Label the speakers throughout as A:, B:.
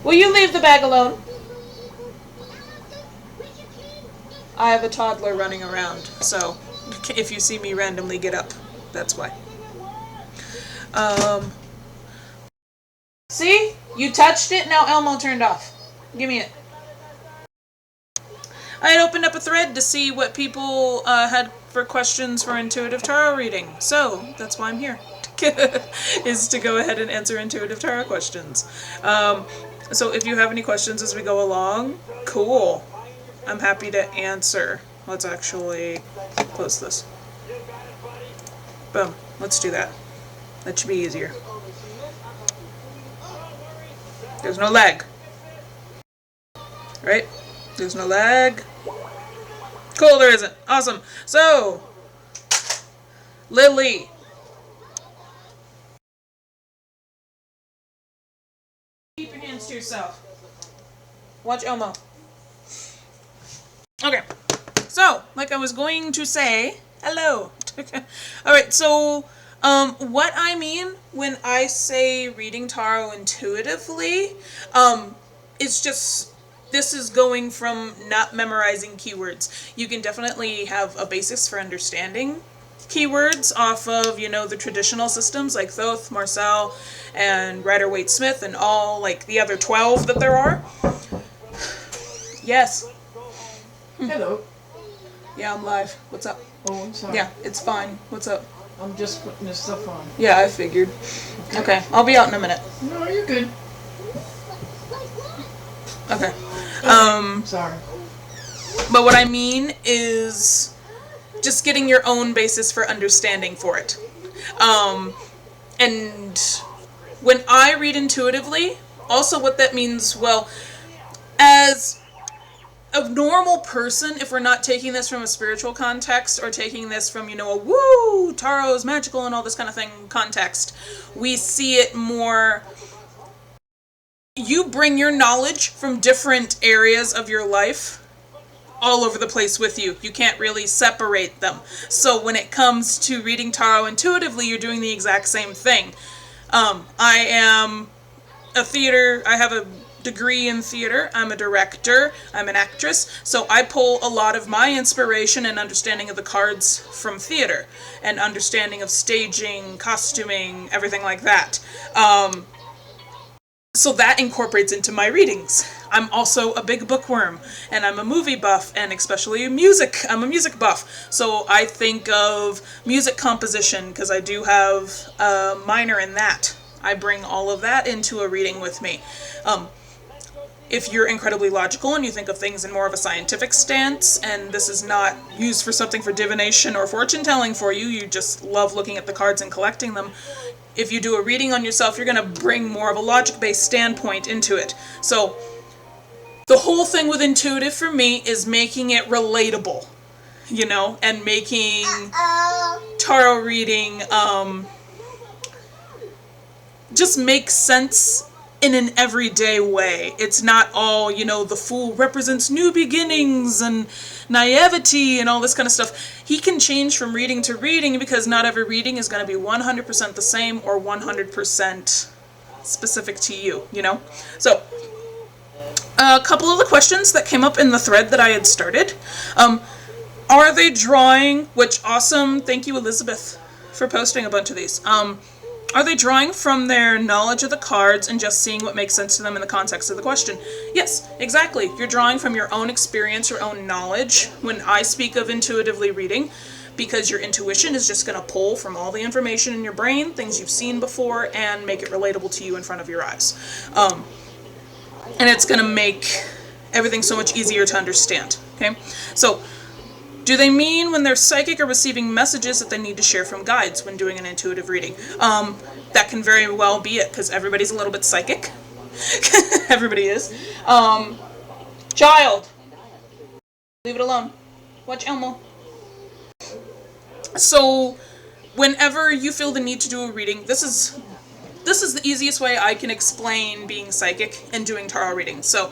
A: Will you leave the bag alone? I have a toddler running around, so if you see me randomly get up, that's why. See? You touched it, now Elmo turned off. Give me it. I had opened up a thread to see what people had for questions for intuitive tarot reading, so that's why I'm here. Is to go ahead and answer intuitive tarot questions. So if you have any questions as we go along, cool. I'm happy to answer. Let's actually close this. Boom. Let's do that. That should be easier. There's no lag. Right? There's no lag. Cool, there isn't. Awesome. So, Lily. Keep your hands to yourself. Watch Elmo. Okay. So, like I was going to say, hello. Alright, so, what I mean when I say reading tarot intuitively, it's just, this is going from not memorizing keywords. You can definitely have a basis for understanding keywords off of, you know, the traditional systems like Thoth, Marcel, and Rider-Waite-Smith, and all, like, the other 12 that there are. Yes.
B: Hello.
A: Yeah, I'm live. What's up?
B: Oh, I'm sorry.
A: Yeah, it's fine. What's up?
B: I'm just putting this stuff on.
A: Yeah, I figured. Okay, I'll be out in a minute.
B: No, you're good.
A: Okay.
B: Sorry.
A: But what I mean is just getting your own basis for understanding for it. And when I read intuitively, also what that means, well, as a normal person, if we're not taking this from a spiritual context or taking this from, you know, a woo, tarot's magical and all this kind of thing context, we see it more, you bring your knowledge from different areas of your life all over the place with you. You can't really separate them. So when it comes to reading tarot intuitively, you're doing the exact same thing. I am I have a degree in theater, I'm a director, I'm an actress, so I pull a lot of my inspiration and understanding of the cards from theater, and understanding of staging, costuming, everything like that. So that incorporates into my readings. I'm also a big bookworm, and I'm a movie buff, and especially music. I'm a music buff. So I think of music composition, because I do have a minor in that. I bring all of that into a reading with me. If you're incredibly logical and you think of things in more of a scientific stance, and this is not used for something for divination or fortune telling for you, you just love looking at the cards and collecting them, if you do a reading on yourself, you're going to bring more of a logic-based standpoint into it. So the whole thing with intuitive for me is making it relatable, you know, and making tarot reading just make sense in an everyday way. It's not all, you know, the Fool represents new beginnings and naivety and all this kind of stuff. He can change from reading to reading because not every reading is going to be 100% the same or 100% specific to you, you know? So, a couple of the questions that came up in the thread that I had started. Are they drawing, which awesome, thank you Elizabeth for posting a bunch of these. Are they drawing from their knowledge of the cards and just seeing what makes sense to them in the context of the question? Yes, exactly. You're drawing from your own experience, your own knowledge. When I speak of intuitively reading, because your intuition is just going to pull from all the information in your brain, things you've seen before, and make it relatable to you in front of your eyes. And it's going to make everything so much easier to understand. Okay, so do they mean when they're psychic or receiving messages that they need to share from guides when doing an intuitive reading? That can very well be it, because everybody's a little bit psychic. Everybody is. Child. Leave it alone. Watch Elmo. So, whenever you feel the need to do a reading, this is the easiest way I can explain being psychic and doing tarot readings. So,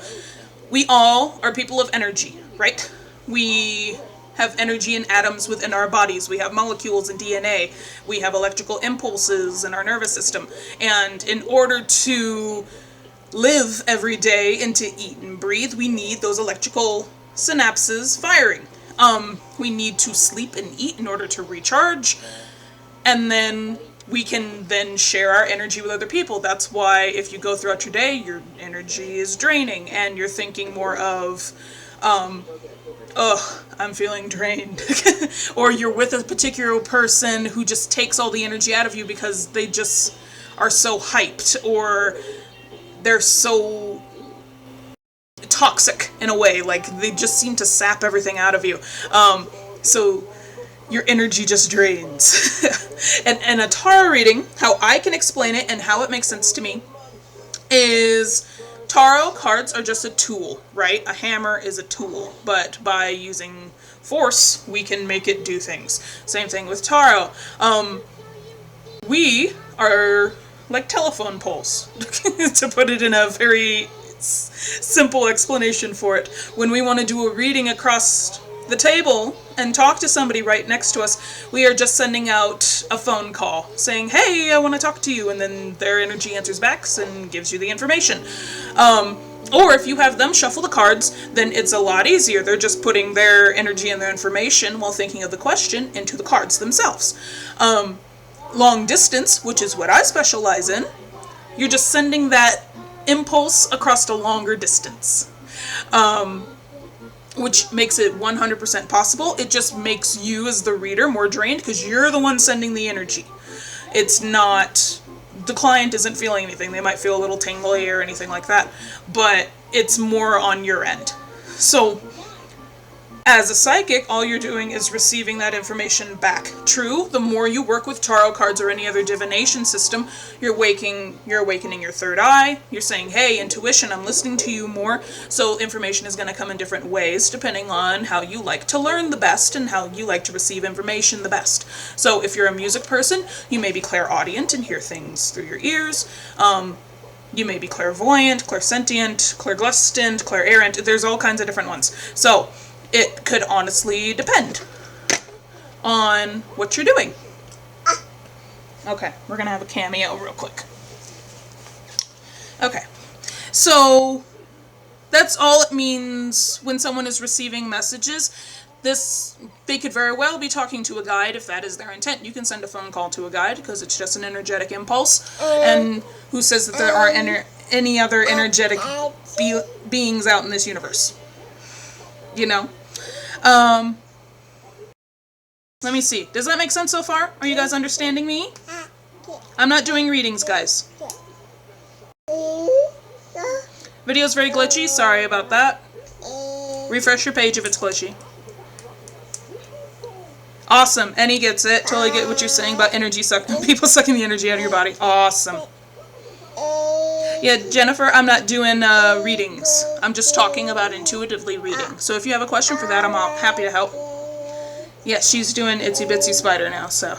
A: we all are people of energy, right? We have energy in atoms within our bodies. We have molecules in DNA. We have electrical impulses in our nervous system. And in order to live every day and to eat and breathe, we need those electrical synapses firing. We need to sleep and eat in order to recharge, and then we can then share our energy with other people. That's why if you go throughout your day, your energy is draining and you're thinking more of, I'm feeling drained. Or you're with a particular person who just takes all the energy out of you because they just are so hyped, or they're so toxic in a way, like they just seem to sap everything out of you. So your energy just drains. And a tarot reading, how I can explain it and how it makes sense to me, is tarot cards are just a tool, right? A hammer is a tool, but by using force, we can make it do things. Same thing with tarot. We are like telephone poles, to put it in a very simple explanation for it. When we want to do a reading across the table and talk to somebody right next to us, we are just sending out a phone call saying, hey, I want to talk to you, and then their energy answers back and gives you the information. Or if you have them shuffle the cards, then it's a lot easier. They're just putting their energy and their information while thinking of the question into the cards themselves. Long distance, which is what I specialize in, you're just sending that impulse across a longer distance. Which makes it 100% possible. It just makes you as the reader more drained because you're the one sending the energy. It's not, the client isn't feeling anything. They might feel a little tingly or anything like that, but it's more on your end. So as a psychic, all you're doing is receiving that information back. True, the more you work with tarot cards or any other divination system, you're awakening your third eye. You're saying, hey, intuition, I'm listening to you more. So information is going to come in different ways depending on how you like to learn the best and how you like to receive information the best. So if you're a music person, you may be clairaudient and hear things through your ears. You may be clairvoyant, clairsentient, clairglustant, clairerrant. There's all kinds of different ones. So it could honestly depend on what you're doing. Okay, we're gonna have a cameo real quick. Okay, so that's all it means when someone is receiving messages. They could very well be talking to a guide if that is their intent. You can send a phone call to a guide because it's just an energetic impulse. And who says that there aren't any other energetic beings out in this universe? You know? Let me see. Does that make sense so far? Are you guys understanding me? I'm not doing readings, guys. Video's very glitchy. Sorry about that. Refresh your page if it's glitchy. Awesome. Annie gets it. Totally get what you're saying about energy people sucking the energy out of your body. Awesome. Yeah, Jennifer, I'm not doing readings. I'm just talking about intuitively reading. So if you have a question for that, I'm happy to help. Yeah, she's doing Itsy Bitsy Spider now, so.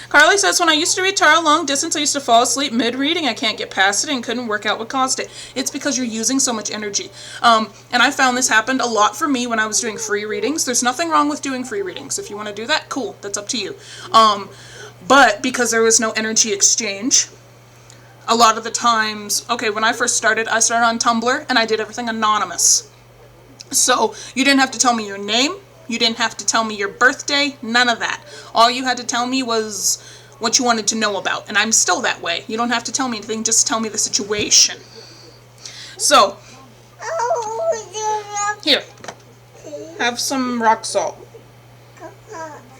A: Carly says, when I used to read tarot long distance, I used to fall asleep mid-reading. I can't get past it and couldn't work out what caused it. It's because you're using so much energy. And I found this happened a lot for me when I was doing free readings. There's nothing wrong with doing free readings. If you want to do that, cool. That's up to you. But because there was no energy exchange, a lot of the times, okay, when I first started, I started on Tumblr and I did everything anonymous. So you didn't have to tell me your name. You didn't have to tell me your birthday. None of that. All you had to tell me was what you wanted to know about. And I'm still that way. You don't have to tell me anything. Just tell me the situation. So, here. Have some rock salt.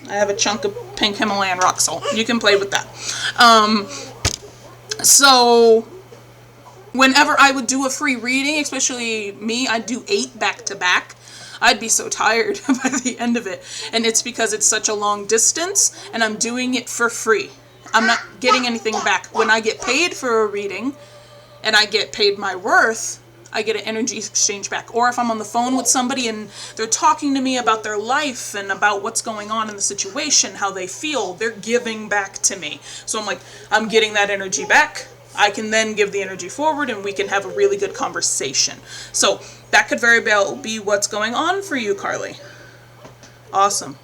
A: I have a chunk of pink Himalayan rock salt. You can play with that. So whenever I would do a free reading, especially me, I'd do 8 back to back. I'd be so tired by the end of it. And it's because it's such a long distance and I'm doing it for free. I'm not getting anything back. When I get paid for a reading and I get paid my worth, I get an energy exchange back. Or if I'm on the phone with somebody and they're talking to me about their life and about what's going on in the situation, how they feel, they're giving back to me. So I'm like, I'm getting that energy back. I can then give the energy forward and we can have a really good conversation. So that could very well be what's going on for you, Carly. Awesome.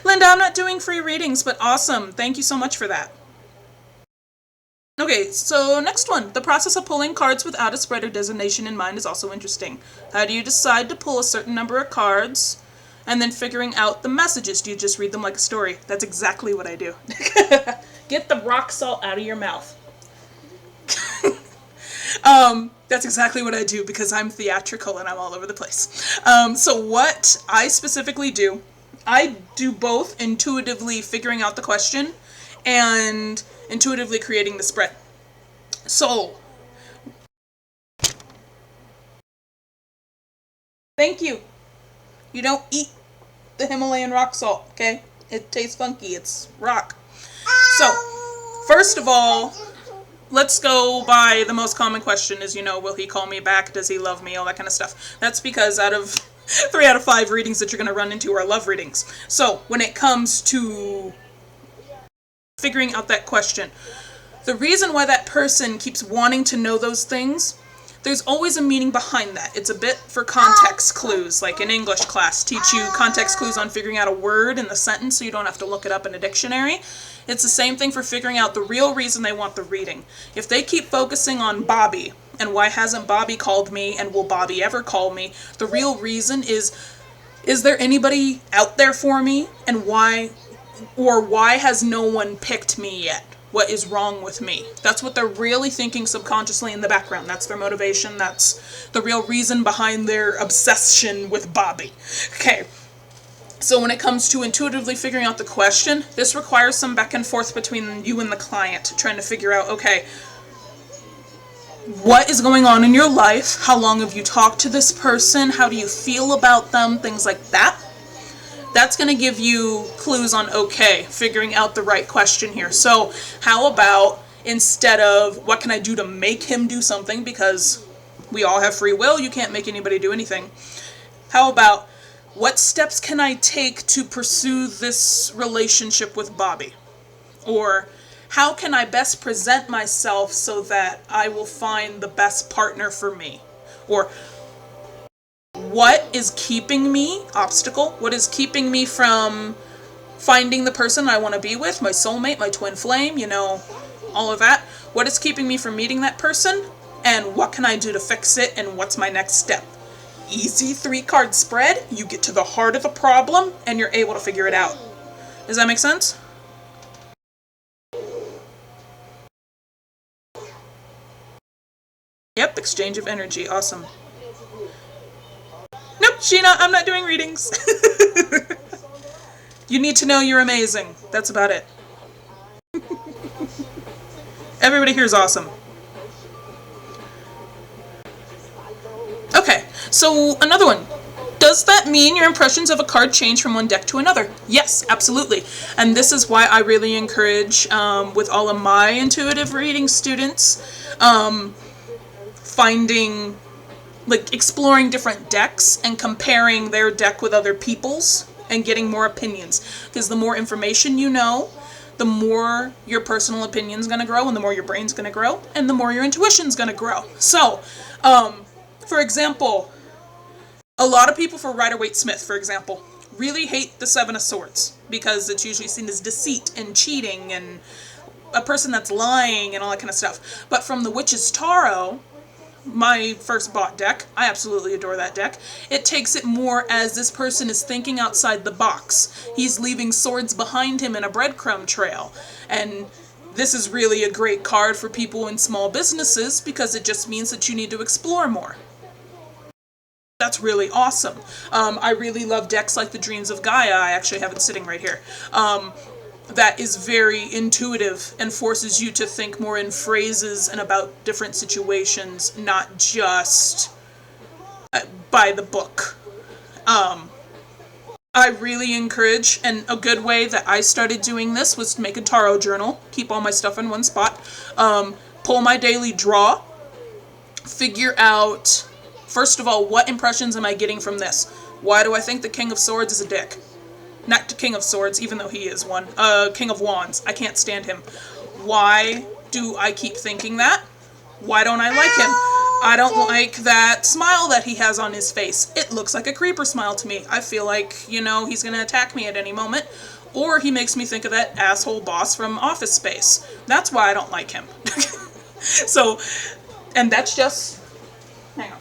A: Linda, I'm not doing free readings, but awesome. Thank you so much for that. Okay, so next one. The process of pulling cards without a spread or designation in mind is also interesting. How do you decide to pull a certain number of cards and then figuring out the messages? Do you just read them like a story? That's exactly what I do. Get the rock salt out of your mouth. That's exactly what I do because I'm theatrical and I'm all over the place. So what I specifically do, I do both intuitively figuring out the question and intuitively creating the spread. So, thank you. You don't eat the Himalayan rock salt, okay? It tastes funky. It's rock. So, first of all, let's go by the most common question is, will he call me back? Does he love me? All that kind of stuff. That's because out of 3 out of 5 readings that you're going to run into are love readings. So, when it comes to figuring out that question, the reason why that person keeps wanting to know those things, there's always a meaning behind that. It's a bit for context clues, like in English class, teach you context clues on figuring out a word in the sentence so you don't have to look it up in a dictionary. It's the same thing for figuring out the real reason they want the reading. If they keep focusing on Bobby, and why hasn't Bobby called me, and will Bobby ever call me, the real reason is there anybody out there for me, and why has no one picked me yet? What is wrong with me? That's what they're really thinking subconsciously in the background. That's their motivation. That's the real reason behind their obsession with Bobby. Okay. So when it comes to intuitively figuring out the question, this requires some back and forth between you and the client, trying to figure out, okay, what is going on in your life? How long have you talked to this person? How do you feel about them? Things like that. That's going to give you clues on, okay, figuring out the right question here. So how about instead of what can I do to make him do something, because we all have free will, you can't make anybody do anything. How about what steps can I take to pursue this relationship with Bobby? Or how can I best present myself so that I will find the best partner for me? Or what is keeping me, obstacle, what is keeping me from finding the person I want to be with, my soulmate, my twin flame, all of that. What is keeping me from meeting that person? And what can I do to fix it? And what's my next step? Easy 3-card spread. You get to the heart of the problem and you're able to figure it out. Does that make sense? Yep, exchange of energy. Awesome. Nope, Sheena, I'm not doing readings. You need to know you're amazing. That's about it. Everybody here is awesome. Okay, so another one. Does that mean your impressions of a card change from one deck to another? Yes, absolutely. And this is why I really encourage, with all of my intuitive reading students, finding, exploring different decks and comparing their deck with other people's and getting more opinions. Because the more information you know, the more your personal opinion's going to grow, and the more your brain's going to grow, and the more your intuition's going to grow. So, for example, a lot of people for Rider-Waite-Smith, for example, really hate the Seven of Swords because it's usually seen as deceit and cheating and a person that's lying and all that kind of stuff. But from the Witch's Tarot, my first bought deck, I absolutely adore that deck. It takes it more as this person is thinking outside the box. He's leaving swords behind him in a breadcrumb trail. And this is really a great card for people in small businesses because it just means that you need to explore more. That's really awesome. I really love decks like the Dreams of Gaia. I actually have it sitting right here. That is very intuitive and forces you to think more in phrases and about different situations, not just by the book. I really encourage, and a good way that I started doing this was to make a tarot journal, keep all my stuff in one spot, pull my daily draw, figure out, first of all, what impressions am I getting from this? Why do I think the King of Swords is a dick? Not the King of Swords, even though he is one. King of Wands. I can't stand him. Why do I keep thinking that? Why don't I like him? I don't like that smile that he has on his face. It looks like a creeper smile to me. I feel like, he's going to attack me at any moment. Or he makes me think of that asshole boss from Office Space. That's why I don't like him. So, and that's just, hang on.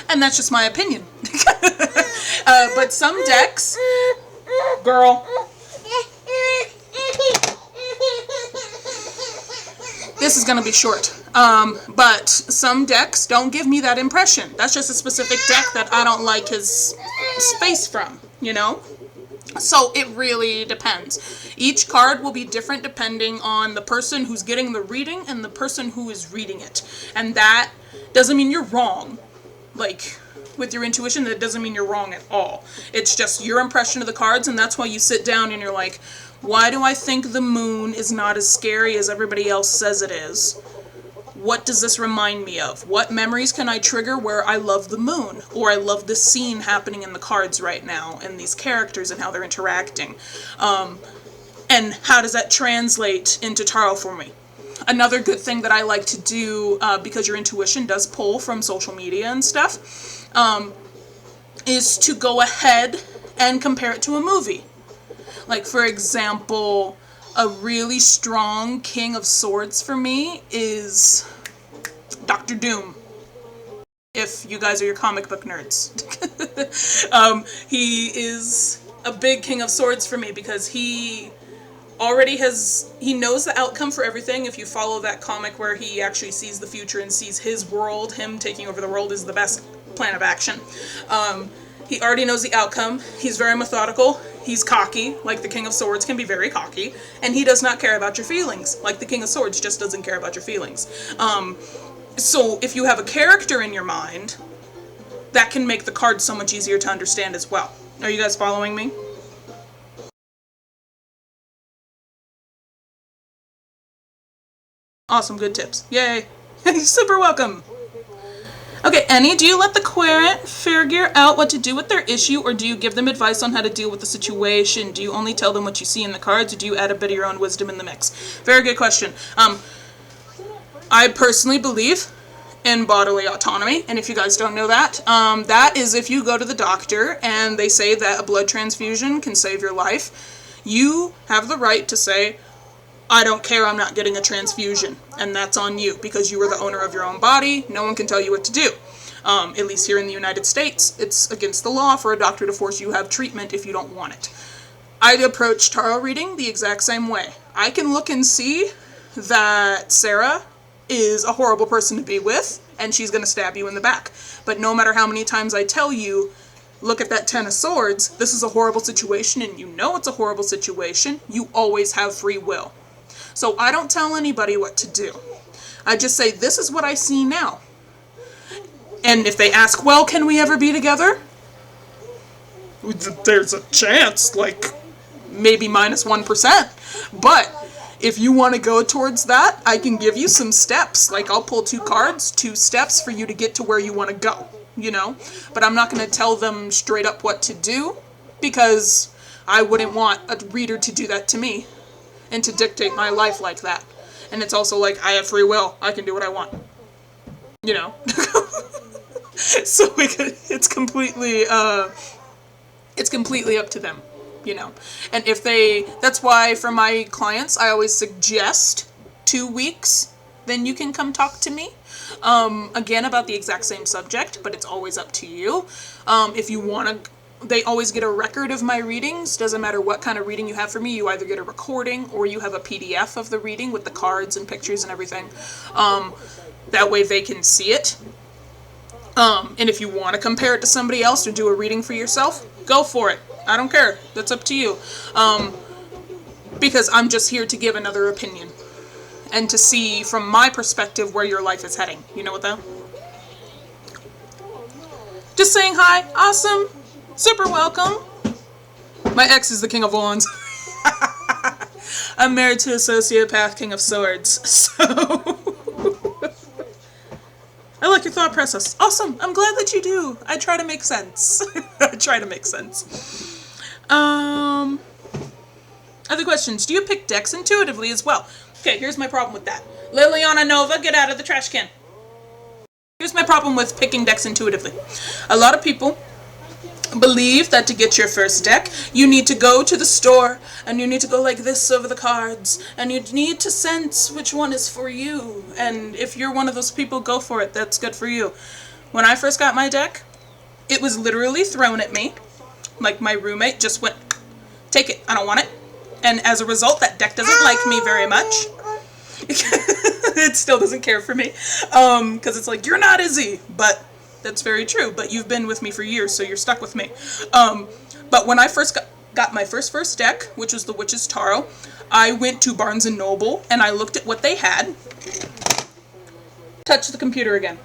A: And that's just my opinion. But some decks, girl, this is gonna be short. But some decks don't give me that impression. That's just a specific deck that I don't like his space from, you know? So it really depends. Each card will be different depending on the person who's getting the reading and the person who is reading it. And that doesn't mean you're wrong. Like, with your intuition, that doesn't mean you're wrong at all. It's just your impression of the cards, and that's why you sit down and you're like, why do I think the moon is not as scary as everybody else says it is? What does this remind me of? What memories can I trigger where I love the moon? Or I love the scene happening in the cards right now, and these characters and how they're interacting. And how does that translate into tarot for me? Another good thing that I like to do, because your intuition does pull from social media and stuff, is to go ahead and compare it to a movie. Like, for example, a really strong King of Swords for me is Dr. Doom. If you guys are your comic book nerds. He is a big King of Swords for me because he knows the outcome for everything. If you follow that comic where he actually sees the future and sees his world, him taking over the world is the best plan of action. He already knows the outcome. He's very methodical. He's cocky, like the King of Swords can be very cocky, and he does not care about your feelings, like the King of Swords just doesn't care about your feelings. So if you have a character in your mind, that can make the card so much easier to understand as well. Are you guys following me? Awesome, good tips. Yay. Super welcome. Okay, Annie, do you let the querent figure out what to do with their issue, or do you give them advice on how to deal with the situation? Do you only tell them what you see in the cards, or do you add a bit of your own wisdom in the mix? Very good question. I personally believe in bodily autonomy, and if you guys don't know that, that is if you go to the doctor and they say that a blood transfusion can save your life, you have the right to say, I don't care, I'm not getting a transfusion. And that's on you, because you are the owner of your own body. No one can tell you what to do. At least here in the United States, it's against the law for a doctor to force you to have treatment if you don't want it. I approach tarot reading the exact same way. I can look and see that Sarah is a horrible person to be with, and she's going to stab you in the back. But no matter how many times I tell you, look at that Ten of Swords, this is a horrible situation, and you know it's a horrible situation, you always have free will. So I don't tell anybody what to do. I just say, this is what I see now. And if they ask, well, can we ever be together? There's a chance, like, maybe minus 1%. But if you want to go towards that, I can give you some steps. Like, I'll pull 2 cards, 2 steps for you to get to where you want to go, you know? But I'm not going to tell them straight up what to do, because I wouldn't want a reader to do that to me and to dictate my life like that. And it's also like, I have free will. I can do what I want. You know? So it's completely up to them, you know? And if that's why for my clients, I always suggest 2 weeks, then you can come talk to me. Again, about the exact same subject, but it's always up to you. If you want to, they always get a record of my readings. Doesn't matter what kind of reading you have for me. You either get a recording or you have a PDF of the reading with the cards and pictures and everything. That way they can see it. And if you want to compare it to somebody else or do a reading for yourself, go for it. I don't care. That's up to you. Because I'm just here to give another opinion and to see from my perspective where your life is heading. You know what though? Just saying hi. Awesome. Super welcome. My ex is the King of Wands. I'm married to a sociopath King of Swords, so I like your thought process. Awesome. I'm glad that you do. I try to make sense. Other questions. Do you pick decks intuitively as well? Okay, here's my problem with that. Liliana Nova, get out of the trash can. here's my problem with picking decks intuitively. A lot of people believe that to get your first deck, you need to go to the store, and you need to go like this over the cards, and you need to sense which one is for you. And if you're one of those people, go for it. That's good for you. When I first got my deck, it was literally thrown at me. Like, my roommate just went, take it, I don't want it. And as a result, that deck doesn't like me very much. It still doesn't care for me. Because it's like, you're not Izzy. But that's very true. But you've been with me for years, so you're stuck with me. But when I first got my first deck, which was the Witch's Tarot, I went to Barnes & Noble, and I looked at what they had. Touch the computer again.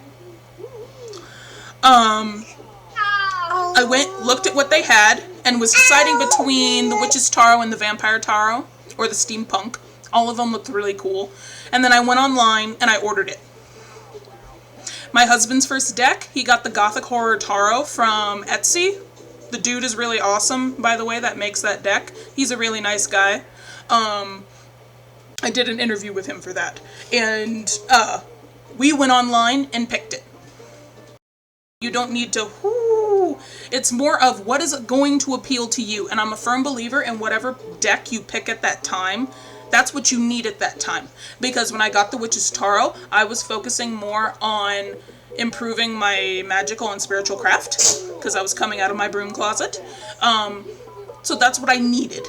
A: I went, looked at what they had, and was deciding between the Witch's Tarot and the Vampire Tarot, or the Steampunk. All of them looked really cool. And then I went online, and I ordered it. My husband's first deck, he got the Gothic Horror Tarot from Etsy. The dude is really awesome, by the way, that makes that deck. He's a really nice guy. I did an interview with him for that. And we went online and picked it. You don't need to, it's more of what is going to appeal to you. And I'm a firm believer in whatever deck you pick at that time, that's what you need at that time. Because when I got the Witch's Tarot, I was focusing more on improving my magical and spiritual craft, because I was coming out of my broom closet. So that's what I needed.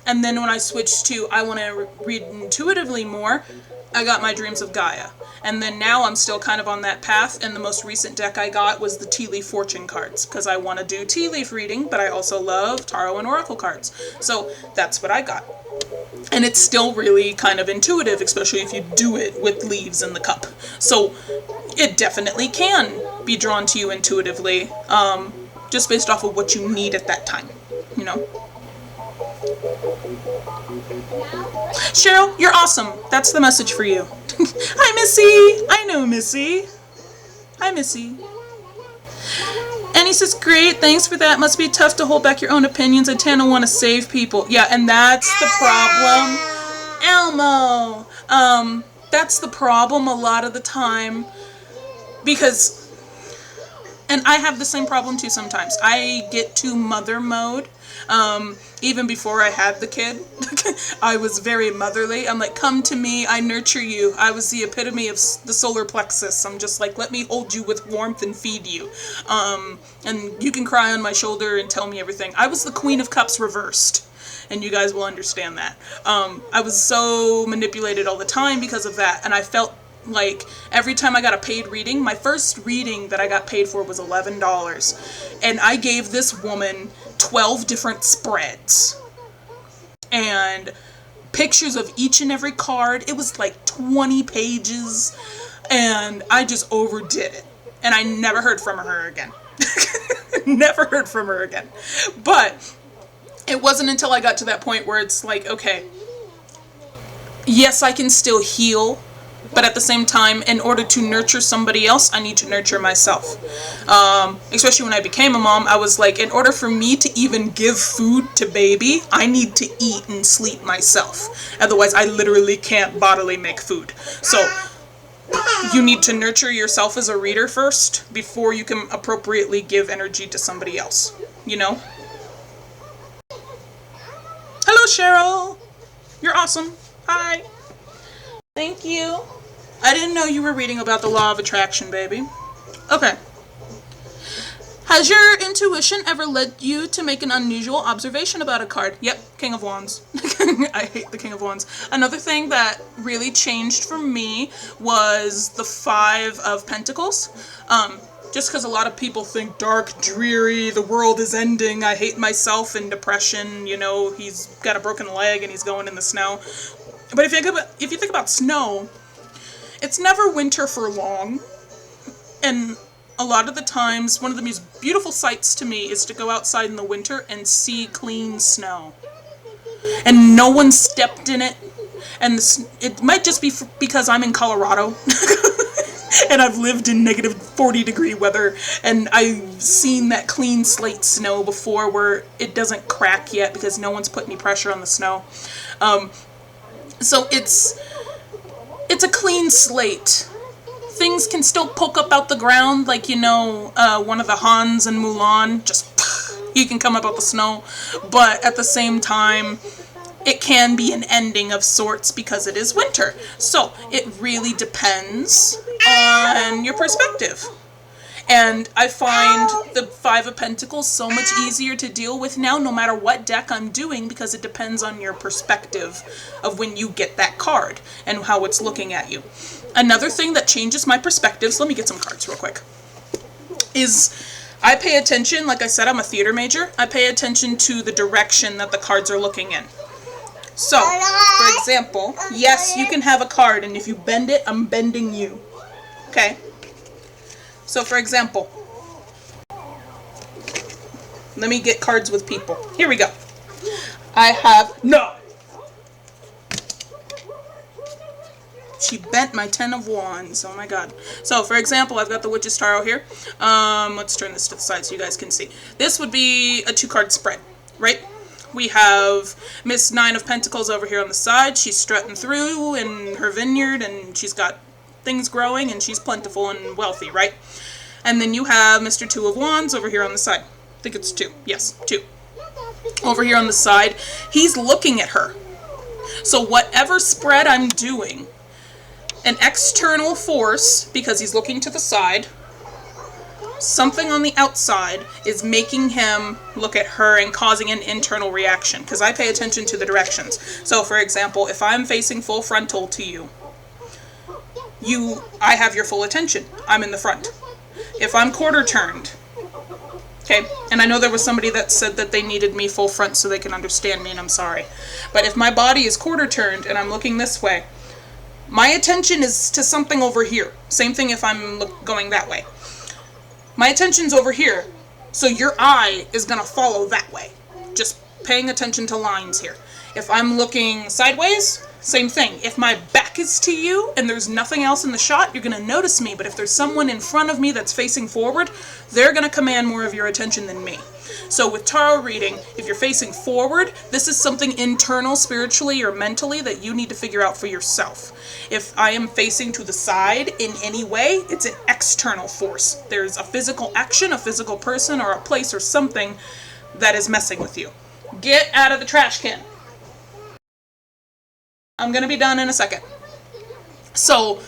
A: And then when I switched to I want to read intuitively more, I got my Dreams of Gaia. And then now I'm still kind of on that path, and the most recent deck I got was the Tea Leaf Fortune cards, because I want to do tea leaf reading, but I also love Tarot and Oracle cards. So that's what I got. And it's still really kind of intuitive, especially if you do it with leaves in the cup. So it definitely can be drawn to you intuitively, just based off of what you need at that time, you know? Cheryl, you're awesome. That's the message for you. Hi, Missy. I know Missy. Hi, Missy. And he says, great, thanks for that. Must be tough to hold back your own opinions. I tend to want to save people. Yeah, and that's the problem. Elmo. That's the problem a lot of the time. Because, and I have the same problem too sometimes. I get to mother mode. Even before I had the kid, I was very motherly. I'm like, come to me, I nurture you. I was the epitome of the solar plexus. I'm just like, let me hold you with warmth and feed you. And you can cry on my shoulder and tell me everything. I was the Queen of Cups reversed, and you guys will understand that. I was so manipulated all the time because of that, and I felt like every time I got a paid reading, my first reading that I got paid for was $11. And I gave this woman 12 different spreads and pictures of each and every card. It was like 20 pages, and I just overdid it. And I never heard from her again. Never heard from her again. But it wasn't until I got to that point where it's like, okay, yes, I can still heal, but at the same time, in order to nurture somebody else, I need to nurture myself. Especially when I became a mom, I was like, in order for me to even give food to baby, I need to eat and sleep myself. Otherwise, I literally can't bodily make food. So you need to nurture yourself as a reader first before you can appropriately give energy to somebody else. You know? Hello, Cheryl. You're awesome. Hi. Thank you. I didn't know you were reading about the law of attraction, baby. Okay. Has your intuition ever led you to make an unusual observation about a card? Yep, King of Wands. I hate the King of Wands. Another thing that really changed for me was the Five of Pentacles. Just because a lot of people think dark, dreary, the world is ending, I hate myself, and depression, you know, he's got a broken leg and he's going in the snow. But if you think about snow, it's never winter for long. And a lot of the times, one of the most beautiful sights to me is to go outside in the winter and see clean snow. And no one stepped in it. And it might just be because I'm in Colorado. And I've lived in negative 40-degree weather. And I've seen that clean slate snow before where it doesn't crack yet because no one's put any pressure on the snow. So it's a clean slate things can still poke up out the ground, like, you know, one of the Hans and Mulan, just, he can come up out the snow, but at the same time, it can be an ending of sorts because it is winter. So, it really depends on your perspective. And I find the Five of Pentacles so much easier to deal with now, no matter what deck I'm doing, because it depends on your perspective of when you get that card and how it's looking at you. Another thing that changes my perspectives, let me get some cards real quick, is I pay attention, like I said, I'm a theater major, I pay attention to the direction that the cards are looking in. So, for example, yes, you can have a card, and if you bend it, I'm bending you. Okay? So, for example, let me get cards with people. Here we go. I have, no! She bent my 10 of Wands. Oh my god. So, for example, I've got the Witch's Tarot here. Let's turn this to the side so you guys can see. This would be a 2-card spread, right? We have Miss Nine of Pentacles over here on the side. She's strutting through in her vineyard, and she's got things growing, and she's plentiful and wealthy, right? And then you have Mr. Two of Wands over here on the side. I think it's 2. Yes, 2. Over here on the side. He's looking at her. So whatever spread I'm doing, an external force, because he's looking to the side, something on the outside is making him look at her and causing an internal reaction, because I pay attention to the directions. So, for example, if I'm facing full frontal to you, I have your full attention. I'm in the front. If I'm quarter turned, okay, and I know there was somebody that said that they needed me full front so they can understand me, and I'm sorry. But if my body is quarter turned and I'm looking this way, my attention is to something over here. Same thing if I'm going that way. My attention's over here, so your eye is going to follow that way. Just paying attention to lines here. If I'm looking sideways, same thing. If my back is to you and there's nothing else in the shot, you're going to notice me. But if there's someone in front of me that's facing forward, they're going to command more of your attention than me. So with tarot reading, if you're facing forward, this is something internal, spiritually or mentally, that you need to figure out for yourself. If I am facing to the side in any way, it's an external force. There's a physical action, a physical person, or a place or something that is messing with you. Get out of the trash can. I'm going to be done in a second. So,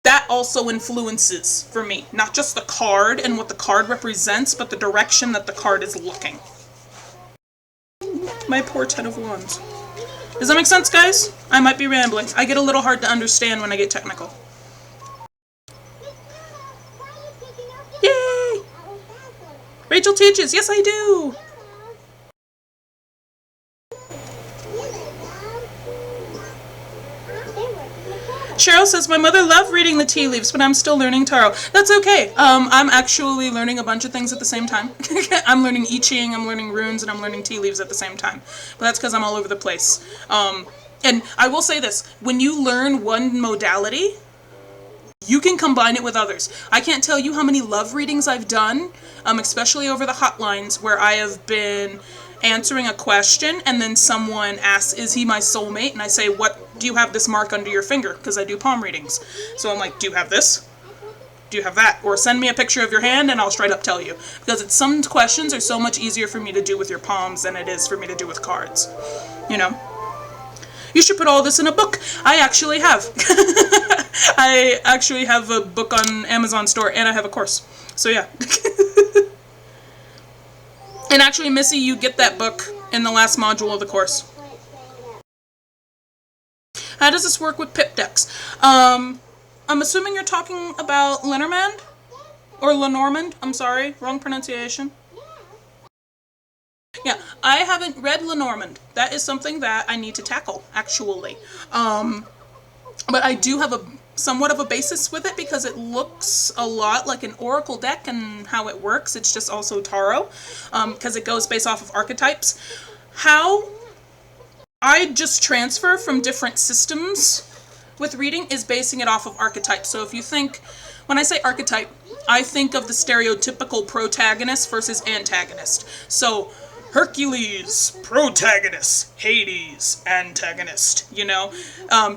A: that also influences for me. Not just the card and what the card represents, but the direction that the card is looking. My poor 10 of Wands. Does that make sense, guys? I might be rambling. I get a little hard to understand when I get technical. Yay! Rachel teaches. Yes, I do. Cheryl says, my mother loved reading the tea leaves, but I'm still learning tarot. That's okay. I'm actually learning a bunch of things at the same time. I'm learning I Ching, I'm learning runes, and I'm learning tea leaves at the same time. But that's because I'm all over the place. And I will say this, when you learn one modality, you can combine it with others. I can't tell you how many love readings I've done, especially over the hotlines, where I have been answering a question and then someone asks, is he my soulmate? And I say, what do you have this mark under your finger? Because I do palm readings. So I'm like, do you have this? Do you have that? Or send me a picture of your hand and I'll straight up tell you. Because some questions are so much easier for me to do with your palms than it is for me to do with cards. You know? You should put all this in a book. I actually have. I actually have a book on Amazon store and I have a course. So yeah. And actually, Missy, you get that book in the last module of the course. How does this work with pip decks? I'm assuming you're talking about Lenormand? Or Lenormand, I'm sorry, wrong pronunciation. Yeah, I haven't read Lenormand. That is something that I need to tackle, actually. But I do have somewhat of a basis with it because it looks a lot like an oracle deck and how it works. It's just also tarot because it goes based off of archetypes. How I just transfer from different systems with reading is basing it off of archetypes. So if you think, when I say archetype, I think of the stereotypical protagonist versus antagonist. So Hercules, protagonist, Hades, antagonist, you know?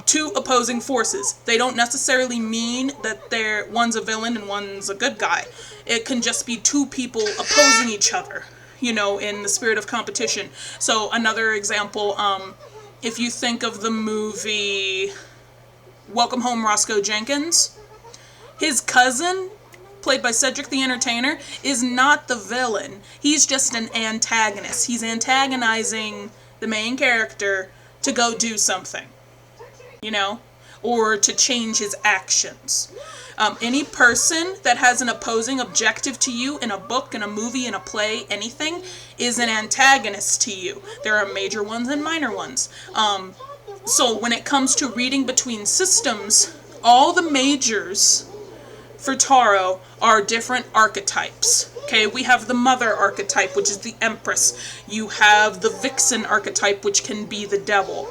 A: Two opposing forces. They don't necessarily mean that one's a villain and one's a good guy. It can just be two people opposing each other, you know, in the spirit of competition. So another example, if you think of the movie Welcome Home, Roscoe Jenkins, his cousin, played by Cedric the Entertainer, is not the villain. He's just an antagonist. He's antagonizing the main character to go do something, you know, or to change his actions. Any person that has an opposing objective to you in a book, in a movie, in a play, anything, is an antagonist to you. There are major ones and minor ones. So when it comes to reading between systems, all the majors for tarot are different archetypes. Okay, we have the mother archetype, which is the empress. You have the vixen archetype, which can be the devil.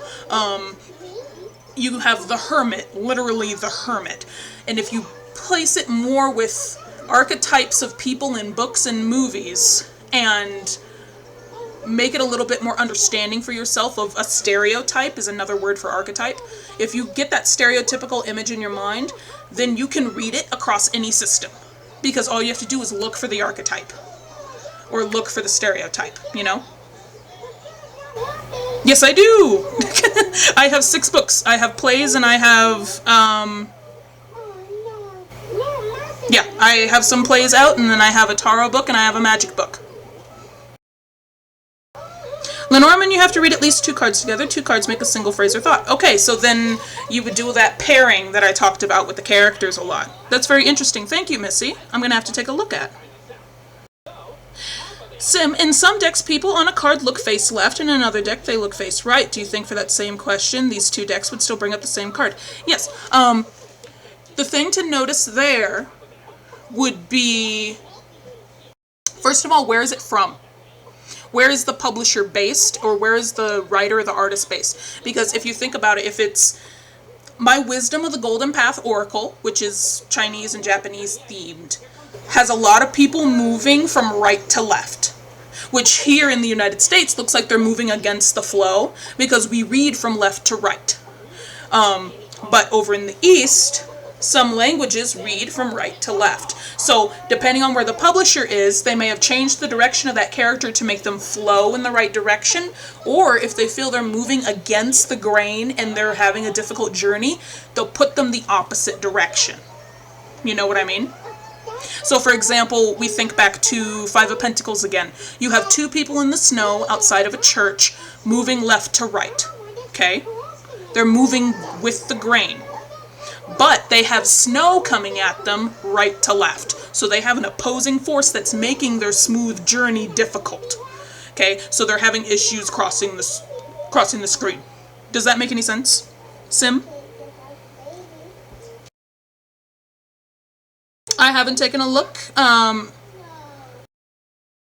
A: You have the hermit, literally the hermit. And if you place it more with archetypes of people in books and movies and make it a little bit more understanding for yourself of a stereotype is another word for archetype. If you get that stereotypical image in your mind, then you can read it across any system. Because all you have to do is look for the archetype. Or look for the stereotype, you know? Yes, I do! I have 6 books. I have plays and I have, yeah, I have some plays out and then I have a tarot book and I have a magic book. Lenormand, you have to read at least 2 cards together. 2 cards make a single phrase or thought. Okay, so then you would do that pairing that I talked about with the characters a lot. That's very interesting. Thank you, Missy. I'm going to have to take a look at. Sim, in some decks, people on a card look face left, and in another deck, they look face right. Do you think for that same question, these 2 decks would still bring up the same card? Yes. The thing to notice there would be, first of all, where is it from? Where is the publisher based, or where is the writer or the artist based? Because if you think about it, if it's My Wisdom of the Golden Path Oracle, which is Chinese and Japanese themed, has a lot of people moving from right to left, which here in the United States looks like they're moving against the flow because we read from left to right. But over in the East, some languages read from right to left. So depending on where the publisher is, they may have changed the direction of that character to make them flow in the right direction, or if they feel they're moving against the grain and they're having a difficult journey, they'll put them the opposite direction. You know what I mean? So for example, we think back to 5 of Pentacles again. You have 2 people in the snow outside of a church moving left to right. Okay? They're moving with the grain. But they have snow coming at them right to left. So they have an opposing force that's making their smooth journey difficult. Okay, so they're having issues crossing the screen. Does that make any sense, Sim? I haven't taken a look. Yeah,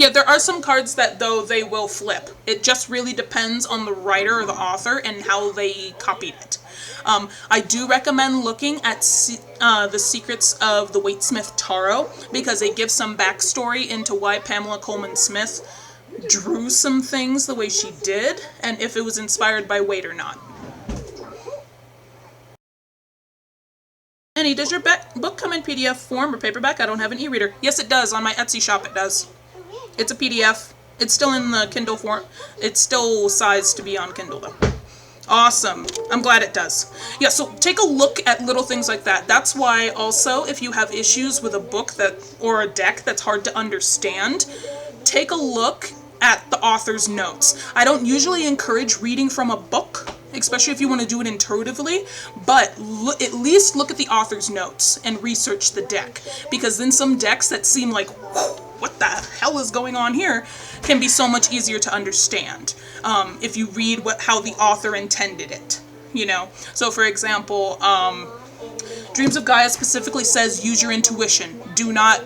A: there are some cards that, though, they will flip. It just really depends on the writer or the author and how they copied it. I do recommend looking at The Secrets of the Waite-Smith Tarot, because it gives some backstory into why Pamela Coleman Smith drew some things the way she did, and if it was inspired by Waite or not. Annie, does your book come in PDF form or paperback? I don't have an e-reader. Yes, it does. On my Etsy shop, it does. It's a PDF. It's still in the Kindle form. It's still sized to be on Kindle, though. Awesome. I'm glad it does. Yeah, so take a look at little things like that. That's why also, if you have issues with a book or a deck that's hard to understand, take a look at the author's notes. I don't usually encourage reading from a book, especially if you want to do it intuitively, but at least look at the author's notes and research the deck, because then some decks that seem like, what the hell is going on here, can be so much easier to understand if you read how the author intended it, you know? So for example, Dreams of Gaia specifically says use your intuition. Do not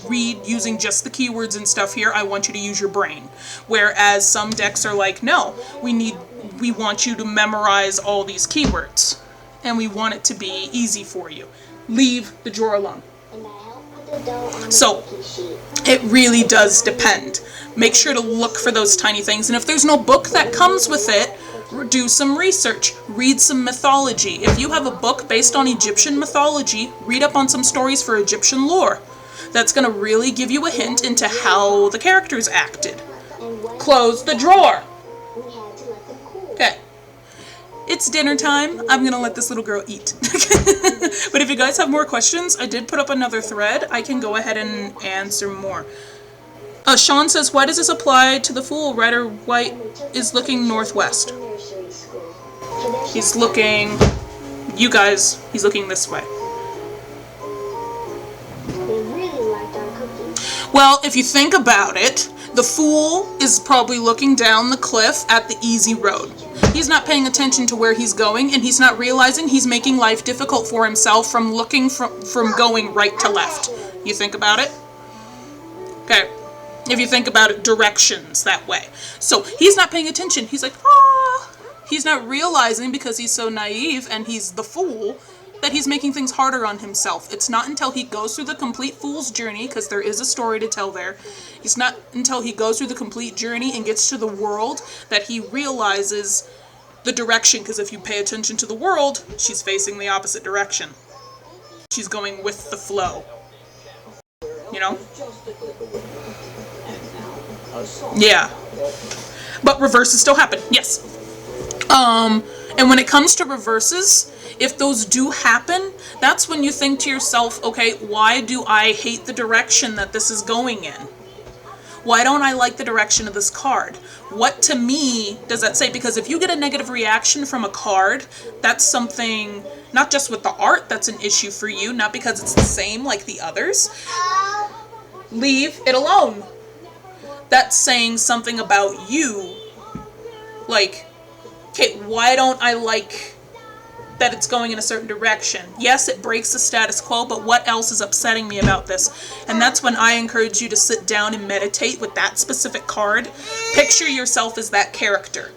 A: read using just the keywords and stuff here. I want you to use your brain. Whereas some decks are like, no, we want you to memorize all these keywords, and we want it to be easy for you. Leave the drawer alone. So it really does depend. Make sure to look for those tiny things. And if there's no book that comes with it, do some research. Read some mythology. If you have a book based on Egyptian mythology, read up on some stories for Egyptian lore. That's going to really give you a hint into how the characters acted. Close the drawer. Okay. It's dinner time. I'm going to let this little girl eat. But if you guys have more questions, I did put up another thread. I can go ahead and answer more. Sean says, why does this apply to the Fool? Rider White is looking northwest. He's looking... You guys, he's looking this way. Well, if you think about it, the Fool is probably looking down the cliff at the easy road. He's not paying attention to where he's going, and he's not realizing he's making life difficult for himself from looking from going right to left. You think about it? Okay. If you think about it, directions that way. So he's not paying attention. He's like, ah. He's not realizing, because he's so naive and he's the Fool, that he's making things harder on himself. It's not until he goes through the complete Fool's journey, because there is a story to tell there. It's not until he goes through the complete journey and gets to the world that he realizes the direction, because if you pay attention to the world, she's facing the opposite direction. She's going with the flow. You know? Yeah. But reverses still happen. Yes. And when it comes to reverses, if those do happen, that's when you think to yourself, okay, why do I hate the direction that this is going in? Why don't I like the direction of this card? What to me does that say? Because if you get a negative reaction from a card, that's something, not just with the art, that's an issue for you, not because it's the same like the others. Leave it alone. That's saying something about you. Like, okay, why don't I like that it's going in a certain direction? Yes, it breaks the status quo, but what else is upsetting me about this? And that's when I encourage you to sit down and meditate with that specific card. Picture yourself as that character.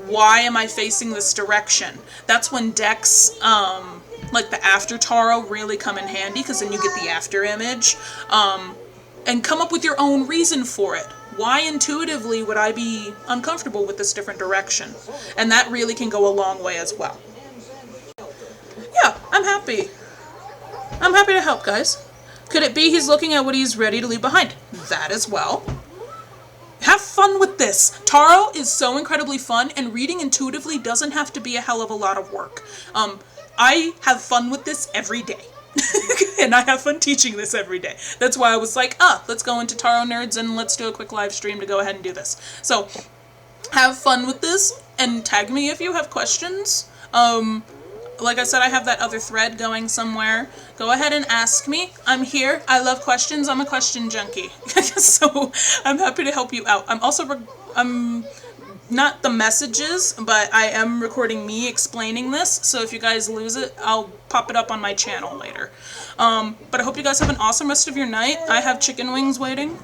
A: Why am I facing this direction? That's when decks, like the After Tarot, really come in handy, because then you get the after image. And come up with your own reason for it. Why intuitively would I be uncomfortable with this different direction? And that really can go a long way as well. Yeah, I'm happy. I'm happy to help, guys. Could it be he's looking at what he's ready to leave behind? That as well. Have fun with this. Tarot is so incredibly fun, and reading intuitively doesn't have to be a hell of a lot of work. I have fun with this every day. And I have fun teaching this every day. That's why I was like, let's go into Tarot Nerds and let's do a quick live stream to go ahead and do this. So, have fun with this, and tag me if you have questions. Like I said, I have that other thread going somewhere. Go ahead and ask me. I'm here. I love questions. I'm a question junkie. So, I'm happy to help you out. I'm also, not the messages, but I am recording me explaining this, so if you guys lose it, I'll pop it up on my channel later. But I hope you guys have an awesome rest of your night. I have chicken wings waiting,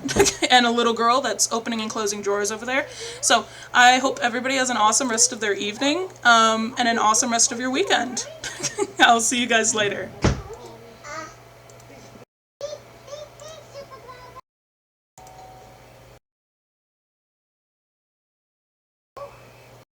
A: and a little girl that's opening and closing drawers over there. So I hope everybody has an awesome rest of their evening, and an awesome rest of your weekend. I'll see you guys later.